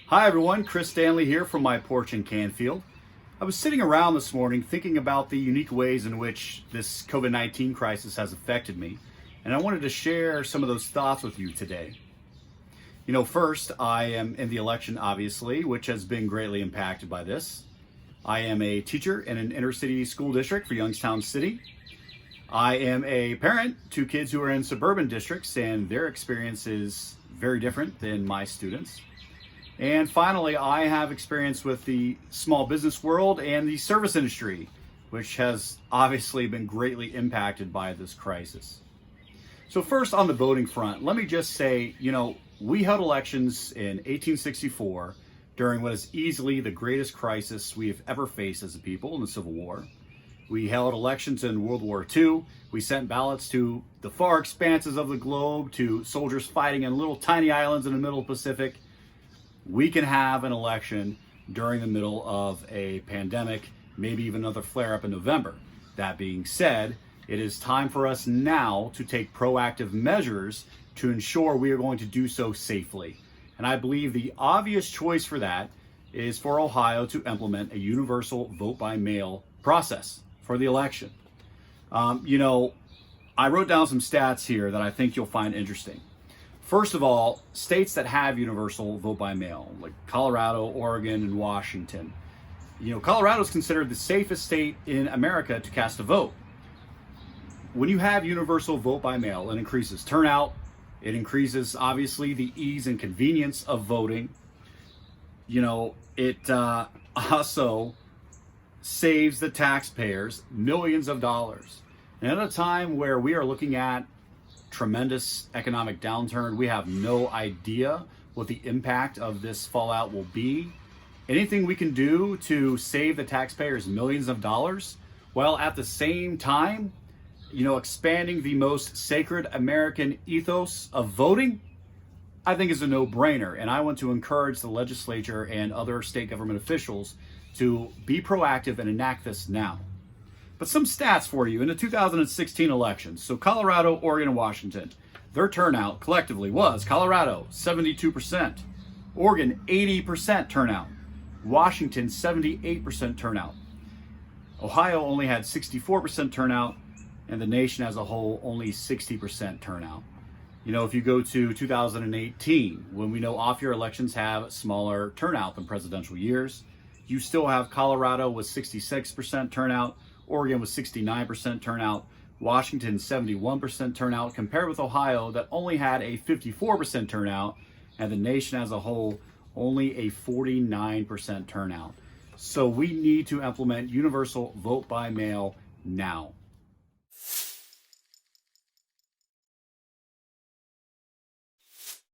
Hi everyone, Chris Stanley here from my porch in Canfield. I was sitting around this morning thinking about the unique ways in which this COVID-19 crisis has affected me, and I wanted to share some of those thoughts with you today. First, I am in the election, obviously, which has been greatly impacted by this. I am a teacher in an inner city school district for Youngstown City. I am a parent to kids who are in suburban districts, and their experience is very different than my students. And finally, I have experience with the small business world and the service industry, which has obviously been greatly impacted by this crisis. So first, on the voting front, let me just say, we held elections in 1864 during what is easily the greatest crisis we have ever faced as a people in the Civil War. We held elections in World War II. We sent ballots to the far expanses of the globe, to soldiers fighting in little tiny islands in the middle Pacific. We can have an election during the middle of a pandemic, maybe even another flare-up in November. That being said, it is time for us now to take proactive measures to ensure we are going to do so safely. And I believe the obvious choice for that is for Ohio to implement a universal vote-by-mail process for the election. I wrote down some stats here that I think you'll find interesting. First of all, states that have universal vote by mail, like Colorado, Oregon, and Washington. Colorado is considered the safest state in America to cast a vote. When you have universal vote by mail, it increases turnout. It increases, obviously, the ease and convenience of voting. It also saves the taxpayers millions of dollars. And at a time where we are looking at tremendous economic downturn, we have no idea what the impact of this fallout will be. Anything we can do to save the taxpayers millions of dollars, while at the same time, expanding the most sacred American ethos of voting, I think is a no-brainer. And I want to encourage the legislature and other state government officials to be proactive and enact this now. But some stats for you in the 2016 elections. So Colorado, Oregon, and Washington, their turnout collectively was Colorado, 72%, Oregon, 80% turnout, Washington, 78% turnout. Ohio only had 64% turnout, and the nation as a whole, only 60% turnout. If you go to 2018, when we know off-year elections have smaller turnout than presidential years, you still have Colorado with 66% turnout, Oregon was 69% turnout, Washington 71% turnout, compared with Ohio that only had a 54% turnout, and the nation as a whole only a 49% turnout. So we need to implement universal vote by mail now.